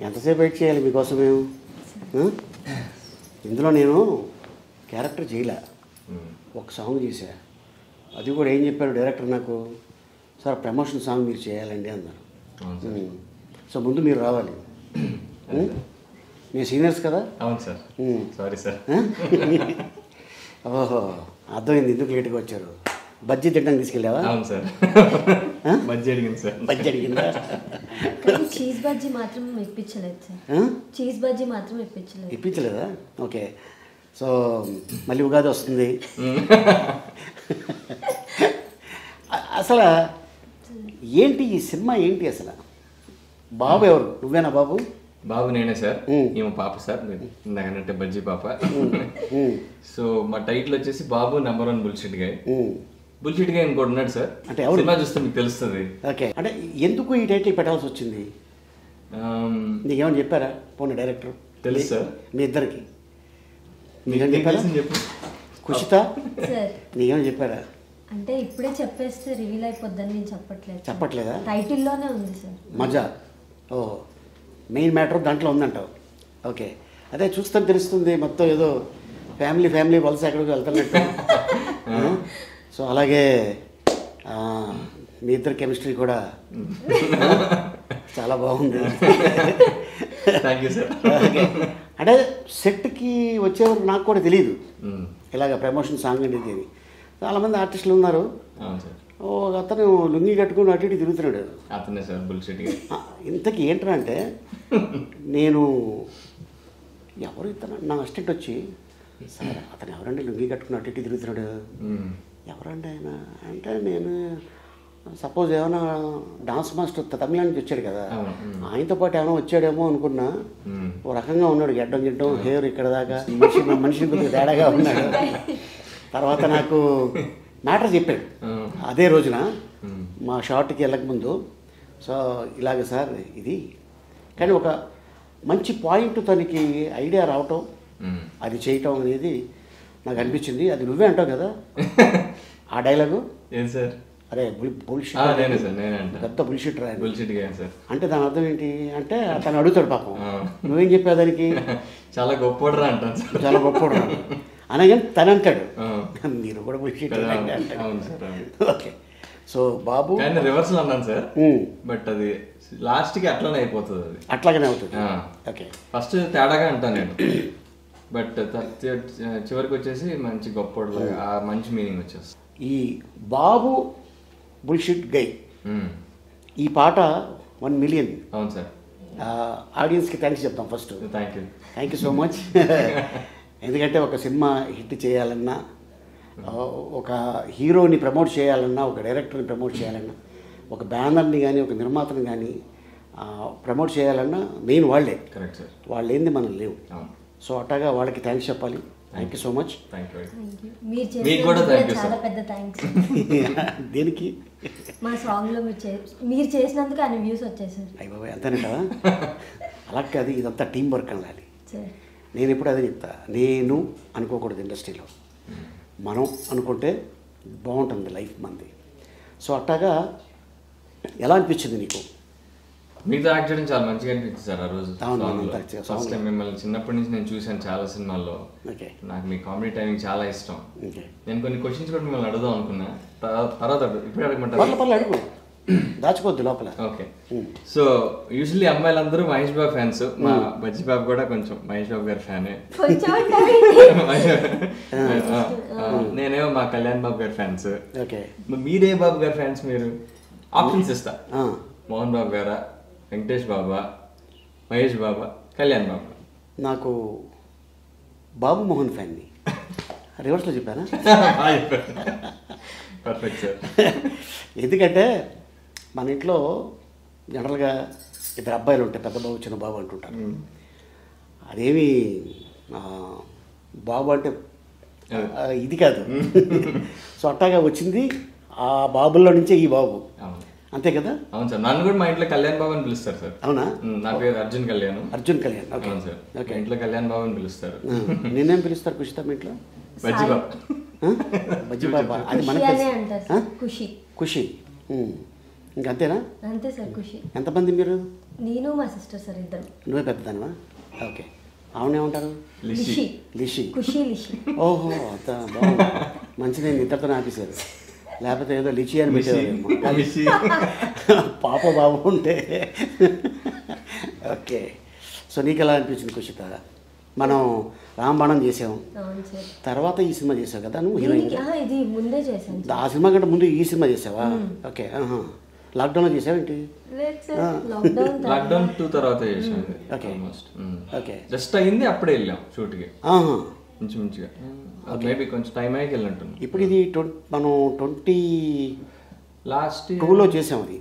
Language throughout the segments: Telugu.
ఎంతసేపు వెయిట్ చేయాలి మీకోసం మేము? ఇందులో నేను క్యారెక్టర్ చేయలే, ఒక సాంగ్ చేశా. అది కూడా ఏం చెప్పారు డైరెక్టర్ నాకు, సార్ ప్రమోషన్ సాంగ్ మీరు చేయాలండి అన్నారు. సో ముందు మీరు రావాలి, మీ సీనియర్స్ కదా. అవును సార్. Sorry sir. ఓహో, అర్థమైంది ఎందుకు లేట్గా వచ్చారు. బజ్జీ తిట్టడానికి తీసుకెళ్ళావా? అవును సార్. బజ్జీ అడిగింది సార్. బజ్జీ అడిగిందా? చీజ్ బజ్జీ మాత్రం ఇప్పించలేదు సార్. చీజ్ బజ్జీ మాత్రం ఇప్పించలేదా? ఓకే. సో మళ్ళీ ఉగాది వస్తుంది. అసలు ఏంటి ఈ సినిమా ఏంటి అసలు? బాబు ఎవరు? నువ్వేనా బాబు? బాబు నేనే సార్. ఈమె పాప సార్, ఇందాకంటే బజ్జీ పాప. సో మా టైటిల్ వచ్చేసి బాబు #1 బుల్షిట్ గాయ్. బుల్షిట్ గాయ్ ఇంకోటి ఉన్నాడు సార్, అంటే ఎవరు సినిమా చూస్తే మీకు తెలుస్తుంది. ఓకే, అంటే ఎందుకు ఈ టైటిల్ పెట్టాల్సి వచ్చింది? నీకేమని చెప్పారా పోనీ డైరెక్టర్? తెలుసు సార్ మీ ఇద్దరికి. మీకేం చెప్పారా? చెప్పు కుషిత, నీకేమని చెప్పారా? అంటే ఇప్పుడే చెప్పేస్తే రివీల్ అయిపోద్దని నేను చెప్పట్లేదా? టైటిల్లోనే ఉంది సార్. మజా. ఓ, మెయిన్ మ్యాటర్ దాంట్లో ఉందంటావు. ఓకే, అదే చూస్తే తెలుస్తుంది మొత్తం ఏదో ఫ్యామిలీ వలస ఎక్కడికి వెళ్తున్నట్టు. సో అలాగే మీ ఇద్దరు కెమిస్ట్రీ కూడా చాలా బాగుంది. Thank you sir. ఓకే, అంటే సెట్కి వచ్చేవారు నాకు కూడా తెలియదు ఇలాగ ప్రమోషన్ సాంగ్ అనేది. చాలామంది ఆర్టిస్టులు ఉన్నారు. ఓ అతను లుంగి కట్టుకుని అటు ఇటు తిరుగుతున్నాడు. అతనే సార్ బుల్షిట్. ఇంతకీ ఏంటంటే నేను ఎవరు ఇతను నా అసిస్టెంట్ వచ్చి, సార్ అతను ఎవరండి లుంగి కట్టుకుని అటు ఇటు తిరుగుతున్నాడు, ఎవరండి ఆయన అంటే, నేను సపోజ్ ఏమైనా డాన్స్ మాస్టర్ తమిళ నుంచి వచ్చాడు కదా, ఆయనతో పాటు ఏమైనా వచ్చాడేమో అనుకున్నా. ఓ రకంగా ఉన్నాడు, గిడ్డం హెయిర్ ఇక్కడ దాకా, మనిషి కొద్దిగా తేడాగా ఉన్నాడు. తర్వాత నాకు మ్యాటర్ చెప్పాడు అదే రోజున మా షార్ట్కి వెళ్ళకముందు. సో ఇలాగ సార్ ఇది, కానీ ఒక మంచి పాయింట్ తనకి ఐడియా రావటం, అది చేయటం అనేది నాకు అనిపించింది. అది నువ్వే అంటావు కదా ఆ డైలాగు. ఏం సార్? అరే బుల్షిట్, పెద్ద బుల్షిట్ రా అంటే దాని అర్థం ఏంటి అంటే, తను అడుగుతాడు పాపం, నువ్వేం చెప్పావు దానికి? చాలా గొప్పోడరా అంటాను. చాలా గొప్పోడరా అనగానే తను అంటాడు, మీరు కూడా బుల్షిట్ అంటాడు. ఓకే, సో బాబు రివర్స్ అన్నాను సార్, బట్ అది లాస్ట్ కి అట్లానే అయిపోతుంది. అది అట్లాగనే అవుతుంది. ఓకే, ఫస్ట్ తేడాగా అంటాను నేను, బట్ చివరికి వచ్చేసి మంచి గొప్పోడు, ఆ మంచి మీనింగ్ వచ్చేస్తుంది. ఈ బాబు బుల్షిట్ గై ఈ పాట 1 మిలియన్. అవును సార్. ఆడియన్స్కి థ్యాంక్స్ చెప్తాం first. Thank you so much. ఎందుకంటే ఒక సినిమా హిట్ చేయాలన్నా, ఒక హీరోని ప్రమోట్ చేయాలన్నా, ఒక డైరెక్టర్ని ప్రమోట్ చేయాలన్నా, ఒక బ్యానర్ని కానీ ఒక నిర్మాతని కానీ ప్రమోట్ చేయాలన్నా మెయిన్ వాళ్ళే. Correct sir. వాళ్ళు ఏంది మనం లేవు. సో అట్టగా వాళ్ళకి థ్యాంక్స్ చెప్పాలి. Thank you so much. చాలా పెద్ద థ్యాంక్స్. దేనికి? మా సాంగ్లో మీరు చేసినందుకు అన్ని వ్యూస్ వచ్చాయి సార్. అయ్య బాబాయ్, అంతేనంట. అలా కాదు, ఇదంతా టీం వర్క్ అనాలి. నేను ఎప్పుడు అదే చెప్తా, నేను అనుకోకూడదు ఇండస్ట్రీలో, మనం అనుకుంటే బాగుంటుంది లైఫ్ మంది. సో అట్టాగా ఎలా అనిపించింది నీకు? మీతో యాక్ట్ చేయడం చాలా మంచిగా అనిపించింది సార్ ఆ రోజు. ఫస్ట్ టైం మిమ్మల్ని చిన్నప్పటి నుంచి నేను చూశాను చాలా సినిమాల్లో. నాకు మీ కామెడీ టైమింగ్ చాలా ఇష్టం. నేను కొన్ని క్వశ్చన్స్ కూడా మిమ్మల్ని అడుగుదాం అనుకున్నా, తర్వాత ఇప్పుడు అడగమంటారు? అడుగు, దాచుకోవద్దు లోపల. ఓకే, సో యూజువల్లీ అమ్మాయిలందరూ మహేష్ బాబు ఫ్యాన్స్. మా బజ్జీ బాబు కూడా కొంచెం మహేష్ బాబు గారి ఫ్యానే. నేనేమో మా కళ్యాణ్ బాబు గారి ఫ్యాన్స్. మీరే బాబు గారి ఫ్యాన్స్? మీరు ఆప్షన్స్ ఇస్తా, మోహన్ బాబు గారా, వెంకటేష్ బాబా, మహేష్ బాబా, కళ్యాణ్ బాబా? నాకు బాబు మోహన్ ఫ్యాన్ని. రివర్స్లో చెప్పానా? Perfect sir. ఎందుకంటే మన ఇంట్లో జనరల్గా ఇద్దరు అబ్బాయిలు ఉంటాయి, పెద్ద బాబు చిన్న బాబు అంటుంటారు. అదేమి బాబు అంటే ఇది కాదు. సో అట్టాగా వచ్చింది ఆ బాబుల్లో నుంచే ఈ బాబు, అంతే కదా? అవును సార్. నన్ను కూడా మా ఇంట్లో కళ్యాణ్ బాబు అని పిలుస్తారు సార్. అవునా? నా పేరు అర్జున్ కళ్యాణ్. అవును సార్. ఓకే, ఇంట్లో కళ్యాణ్ బాబు అని పిలుస్తారు. నేనేం పిలుస్తారు కుషిత మీ ఇంట్లో? బజ్జీ బాబు. బజ్జీ బాబా, అది మన ఖుషి. ఇంకంతేనా? అంతే సార్. ఖుషి. ఎంతమంది మీరు? నేను మా సిస్టర్ సార్, ఇద్దరు. నువ్వే పెద్దదానివా? ఓకే. అవునేమంటారు? లిషి. లిషి. ఖుషి లిషి. ఓహో, అంత బాగుంది. మంచిది, ఇద్దరితో ఆపేశారు. లేకపోతే ఏదో లిచి అని పెట్టేవారు. పాప బాబు ఉంటే. ఓకే. సో నీకు ఎలా అనిపించింది ఖుషిత? మనం రాంబాణం చేసాము, తర్వాత ఈ సినిమా చేసావు కదా నువ్వు హీరోయిన్. ఇది ముందే చేశాను. ఆ సినిమా కంటే ముందు ఈ సినిమా చేసావా? ఓకే. లాక్డౌన్లో చేసావేంటి? లాక్డౌన్ 2 తర్వాత చేసాను. ఓకే. ఓకే. జస్ట్ అయింది, అప్పుడే వెళ్ళాం షూట్కి. మంచిగా మేబీ కొంచెం టైం అయ్యి వెళ్ళినట్టు. ఇప్పుడు ఇది మనం 20 లాస్ట్ 2లో చేసాం. అది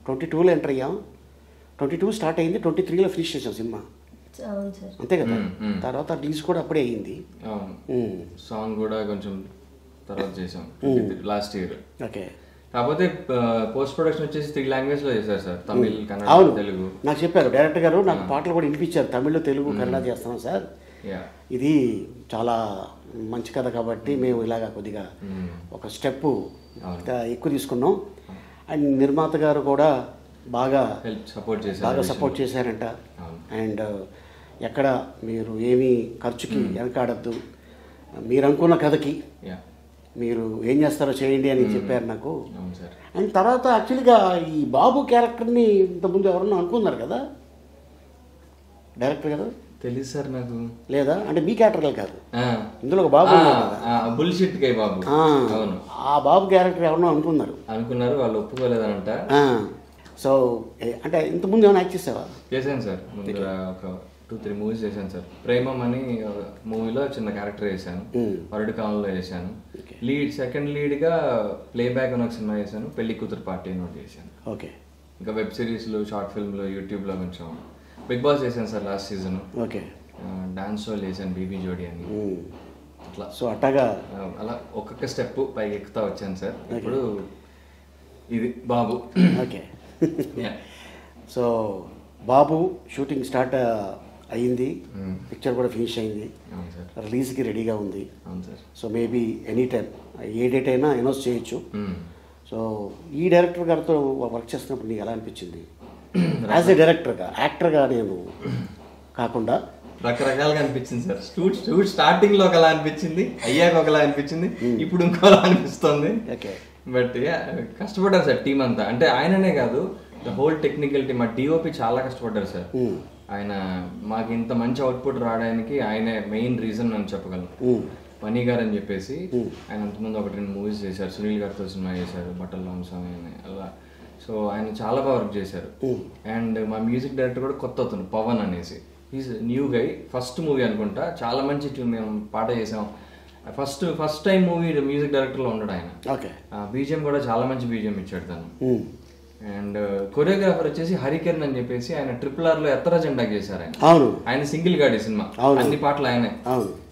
22లో ఎంటర్ అయ్యాం. 22 స్టార్ట్ అయింది, 23లో ఫినిష్ చేసాం సినిమా. అంతే కదా? తర్వాత రిలీజ్ కూడా అప్పుడే అయ్యింది. సాంగ్ కూడా కొంచెం తర్వాత చేసాం లాస్ట్ ఇయర్. ఓకే. కాకపోతే పోస్ట్ ప్రొడక్షన్ వచ్చేసి 3 లాంగ్వేజ్లో చేశారు సార్, తమిళ్, కన్నడ, తెలుగు. నాకు చెప్పారు డైరెక్టర్ గారు, నాకు పాటలు కూడా వినిపించారు, తమిళ్, తెలుగు, కన్నడ చేస్తున్నాం సార్, ఇది చాలా మంచి కథ కాబట్టి మేము ఇలాగా కొద్దిగా ఒక స్టెప్ ఎక్కువ తీసుకున్నాం. అండ్ నిర్మాత గారు కూడా బాగా సపోర్ట్ చేశారంట. అండ్ ఎక్కడ మీరు ఏమీ ఖర్చుకి వెనకాడద్దు, మీరు అనుకున్న కథకి మీరు ఏం చేస్తారో చేయండి అని చెప్పారు నాకు. అండ్ తర్వాత యాక్చువల్గా ఈ బాబు క్యారెక్టర్ని ఇంతకుముందు ఎవరన్నా అనుకున్నారు కదా డైరెక్టర్ గారు? తెలియదు సార్ నాకు. లేదా అంటే మీ క్యారెక్టర్ కాదు, ఇందులో ఒక బాబు బుల్షిట్ గై బాబు. అవును, ఆ బాబు క్యారెక్టర్ ఎవరన్నా అనుకున్నారు, వాళ్ళు ఒప్పుకోలేదనంట. సో అంటే ఇంతకుముందు ఏమైనా యాక్ట్ చేసావా? చేశాను సార్, ముందు ఒక 2-3 మూవీస్ చేశాను సార్. ప్రేమం అని మూవీలో చిన్న క్యారెక్టర్ చేశాను, వరల్డ్ కాలంలో చేశాను. సెకండ్ లీడ్గా ప్లేబ్యాక్ అని ఒక సినిమా చేశాను, పెళ్లి కూతురు పార్టీ అని ఒకటి చేశాను. ఓకే. ఇంకా వెబ్ సిరీస్లు, షార్ట్ ఫిల్మ్లు, యూట్యూబ్లో కొంచెం. బిగ్ బాస్ చేశాను sir last season. Okay. Dance show చేశాను, బీబీ జోడి అని. అట్లా సో అట్టగా అలా ఒక్కొక్క స్టెప్ పైకి ఎక్కుతా వచ్చాను సార్. ఇప్పుడు ఇది బాబు. ఓకే. సో బాబు షూటింగ్ స్టార్ట్ అయ్యింది, పిక్చర్ కూడా ఫినిష్ అయింది, రిలీజ్కి రెడీగా ఉంది. సో మేబీ ఎనీ టైం ఏ డేట్ అయినా అనౌన్స్ చేయొచ్చు. సో ఈ డైరెక్టర్ గారితో వర్క్ చేస్తున్నప్పుడు నీకు ఎలా అనిపించింది? యాజ్ ఏ డైరెక్టర్గా, యాక్టర్గా నేను కాకుండా రకరకాలుగా అనిపించింది సార్. షూట్ స్టార్టింగ్ లో ఒకలా అనిపించింది, అయ్యాక ఒకలా అనిపించింది, ఇప్పుడు ఇంకోలా అనిపిస్తుంది. బట్ కష్టపడ్డారు సార్ టీం అంతా. అంటే ఆయననే కాదు, ద హోల్ టెక్నికల్ టీమ్, ఆ డిఓపి చాలా కష్టపడ్డారు సార్. ఆయన మాకు ఇంత మంచి అవుట్పుట్ రావడానికి ఆయనే మెయిన్ రీజన్ అని చెప్పగలను. మనీ గారు అని చెప్పేసి ఆయన అంతకుముందు 1-2 మూవీస్ చేశారు, సునీల్ గారితో సినిమా చేశారు, బట్టల రామస్వామి అని అలా. సో ఆయన చాలా బాగా వర్క్ చేశారు. అండ్ మా మ్యూజిక్ డైరెక్టర్ కూడా కొత్త అతను, పవన్ అనేసి, is new guy. First movie అనుకుంటా, చాలా మంచి మేము పాట చేసాం. ఫస్ట్ టైం మూవీ మ్యూజిక్ డైరెక్టర్లో ఉన్నాడు ఆయన. బీజిఎం కూడా చాలా మంచి బీజిఎం ఇచ్చాడు తను. అండ్ కొరియోగ్రాఫర్ వచ్చేసి హరికిరణ్ అని చెప్పేసి, ఆయన RRR లో ఎత్తర జెండా చేశారు ఆయన. ఆయన సింగిల్ గాడి సినిమా, అన్ని పాటలు ఆయనే.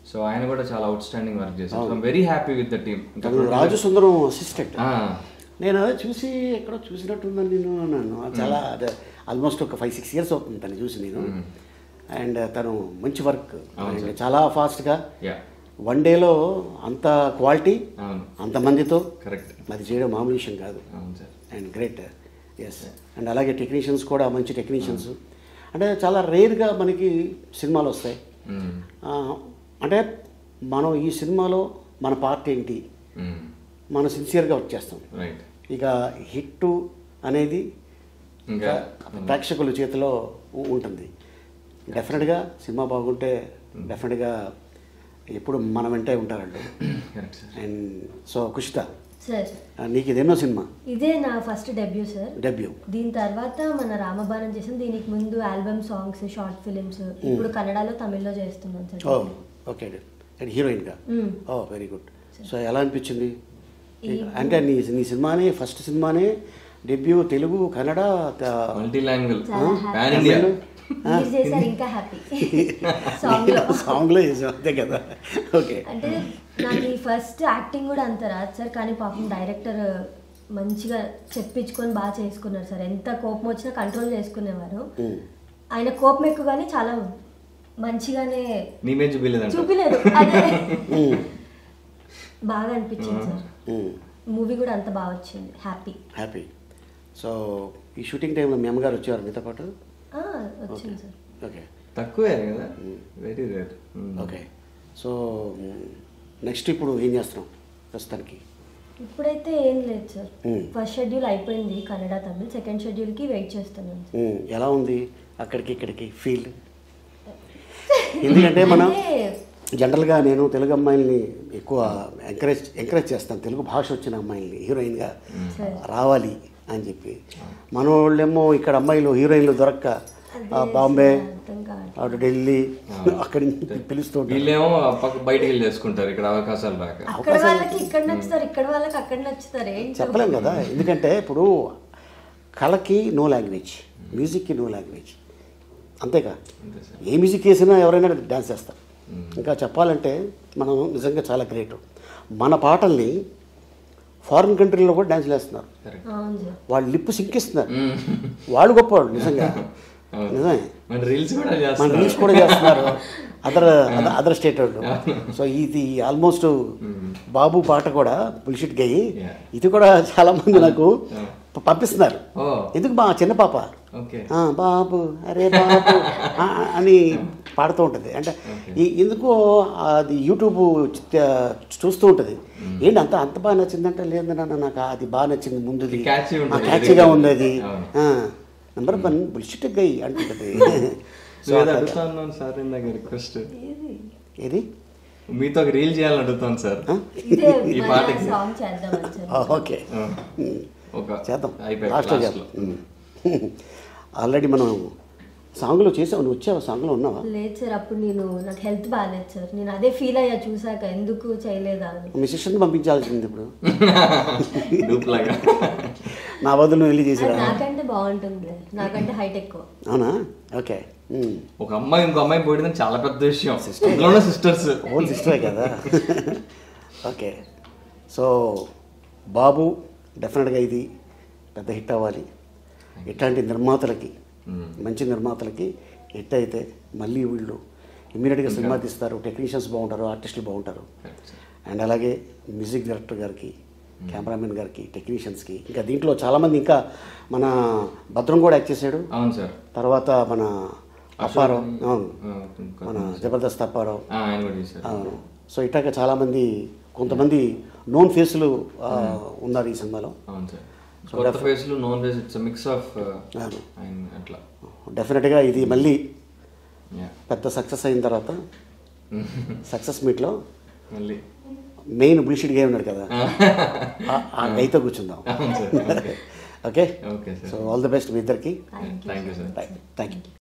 సో ఆయన కూడా చాలా అవుట్ స్టాండింగ్ వర్క్ చేశారు. So very happy with the team. Raju Sundaram assistant, నేను అదే చూసి ఎక్కడో చూసినట్టుందని నేను అన్నాను. చాలా ఆల్మోస్ట్ ఒక 5-6 years అవుతుంది తను చూసి నేను. అండ్ తను మంచి వర్క్, చాలా ఫాస్ట్గా 1 dayలో అంత క్వాలిటీ, అంతమందితో అది చేయడం మామూలు విషయం కాదు. And great. ఎస్. అండ్ అలాగే టెక్నీషియన్స్ కూడా మంచి టెక్నీషియన్స్. అంటే చాలా రేర్గా మనకి సినిమాలు వస్తాయి. అంటే మనం ఈ సినిమాలో మన పార్ట్ ఏంటి, మనం సిన్సియర్గా వర్క్ చేస్తాం. ఇక హిట్ అనేది ప్రేక్షకుల చేతిలో ఉంటుంది. డెఫినెట్గా సినిమా బాగుంటే డెఫినెట్గా ఎప్పుడు మన వెంటే ఉంటారండి. అండ్ సో ఖుషిత, నీకు ఇదేనో సినిమా? ఇదే నా ఫస్ట్ డెబ్యూ సార్. డెబ్యూ. దీని తర్వాత మన రామబాణం చేసాం. దీనికి ముందు ఆల్బమ్ సాంగ్స్, షార్ట్ ఫిలిమ్స్, ఇప్పుడు కన్నడలో, తమిళ్లో చేస్తున్నాను సార్. ఓకే. హీరోయిన్గా. Very good. సో ఎలా అనిపించింది? అంటే నీ సినిమానే, ఫస్ట్ సినిమానే debut, Telugu, Kannada, multi language, ఇంకా హ్యాపీ. సాంగ్లో చేసాం అంతే కదా. ఓకే. అంటే నాకు ఈ ఫస్ట్ యాక్టింగ్ కూడా అంత రాదు సార్, కానీ పాపం డైరెక్టర్ మంచిగా చెప్పించుకొని బాగా చేసుకున్నారు సార్. ఎంత కోపం వచ్చినా కంట్రోల్ చేసుకునేవారు. ఆయన కోపం ఎక్కువ కానీ చాలా మంచిగానే చూపిలేదు. అదే బాగా అనిపించింది సార్. మూవీ కూడా అంత బాగా వచ్చింది. హ్యాపీ. సో ఈ షూటింగ్ టైంలో మీ అమ్మగారు వచ్చేవారు మీతో పాటు? వచ్చింది సార్. ఓకే, తక్కువే కదా, very rare. Okay. So next ఇప్పుడు ఏం చేస్తున్నాం ప్రస్తుతానికి? ఇప్పుడైతే ఏం లేదు సార్. ఫస్ట్ షెడ్యూల్ అయిపోయింది కన్నడ తమిళ్, సెకండ్ షెడ్యూల్కి వెయిట్ చేస్తున్నాను. ఎలా ఉంది అక్కడికి ఇక్కడికి ఫీల్? ఎందుకంటే మనం జనరల్గా నేను తెలుగు అమ్మాయిల్ని ఎక్కువ ఎంకరేజ్ చేస్తాను, తెలుగు భాష వచ్చిన అమ్మాయిల్ని హీరోయిన్గా రావాలి అని చెప్పి. మన వాళ్ళేమో ఇక్కడ అమ్మాయిలు హీరోయిన్లు దొరక్క బాంబే, అటు ఢిల్లీ అక్కడి నుంచి పిలుస్తూ వీళ్ళేమో బయటికి వెళ్ళి చేసుకుంటారు, ఇక్కడ అవకాశాలు రాక. అక్కడ వాళ్ళకి ఇక్కడ నచ్చుతారు, ఇక్కడ వాళ్ళకి అక్కడ నచ్చుతారు, చెప్పలేం కదా. ఎందుకంటే ఇప్పుడు కళకి నో లాంగ్వేజ్, మ్యూజిక్కి నో లాంగ్వేజ్, అంతేగా. ఏ మ్యూజిక్ వేసినా ఎవరైనా డ్యాన్స్ చేస్తారు. ఇంకా చెప్పాలంటే మనం నిజంగా చాలా గ్రేట్. మన పాటల్ని ఫారిన్ కంట్రీలో కూడా డ్యాన్స్లు వేస్తున్నారు, వాళ్ళు లిప్పు సింకిస్తున్నారు, వాళ్ళు గొప్పవాళ్ళు నిజంగా. నిజమే, మన రీల్స్ కూడా చేస్తున్నారు అదర్ స్టేట్ వాళ్ళు. సో ఇది ఆల్మోస్ట్ బాబు పాట కూడా బుల్షిట్ గయి, ఇది కూడా చాలా మంది నాకు పంపిస్తున్నారు. ఎందుకు మా చిన్న పాప బాబు అరే బాబు అని పాడుతూ ఉంటుంది. అంటే ఎందుకో అది యూట్యూబ్ చూస్తూ ఉంటుంది. ఏంటి అంత బాగా నచ్చిందంటే, లేదు నాన్న నాకు అది బాగా నచ్చింది, ముందుది క్యాచీగా ఉంది, అది నెంబర్ 1 బుల్షిట్ గై అంటుంటుంది. ఏది మీతో ఒక రీల్ చేయాలని అడుగుతాను సార్ ఈ పాటకి. ఓకే, చేద్దాం, లాస్ట్లో చేద్దాం. ఆల్రెడీ మనం సాంగ్లో చేసావు, నువ్వు వచ్చావు, సాంగ్లో ఉన్నావా? లేదు సార్, అప్పుడు నాకు హెల్త్ బాగాలేదు సార్, నేను అదే ఫీల్ అయ్యా చూసాక, ఎందుకు చేయలేదా అని. మీ సిస్టర్ని పంపించాల్సింది ఇప్పుడు, నా బదులు నువ్వు వెళ్ళి చేసి. నాకంటే బాగుంటుంది, నాకంటే హైట్ ఎక్కువ. అవునా? ఓకే. ఒక అమ్మాయి ఇంకో అమ్మాయి పోయిందని చాలా పెద్ద విషయం, సిస్టర్స్ ఓన్ సిస్టరే కదా. ఓకే, సో బాబు డెఫినెట్గా ఇది పెద్ద హిట్ అవ్వాలి. ఇట్లాంటి నిర్మాతలకి, మంచి నిర్మాతలకి హిట్ అయితే మళ్ళీ వీళ్ళు ఇమ్మీడియట్గా సినిమా తీస్తారు, టెక్నీషియన్స్ బాగుంటారు, ఆర్టిస్టులు బాగుంటారు. అండ్ అలాగే మ్యూజిక్ డైరెక్టర్ గారికి, కెమెరామెన్ గారికి, టెక్నీషియన్స్కి, ఇంకా దీంట్లో చాలామంది, ఇంకా మన భద్రం కూడా యాక్ట్ చేశాడు. అవును సార్. తర్వాత మన అప్పారావు, అవును, మన జబర్దస్త్ అప్పారావు, అవును. సో ఇట్లాగా చాలామంది, కొంతమంది నోన్ ఫేస్లు ఉన్నారు ఈ సినిమాలో. డెఫినెట్గా ఇది మళ్ళీ పెద్ద సక్సెస్ అయిన తర్వాత సక్సెస్ మీట్లో మెయిన్ బుల్షిట్ గేమ్ ఉన్నాడు కదా, ఆ గైతో కూర్చుందాం. Okay, so all the best మీ ఇద్దరికి. Thank you.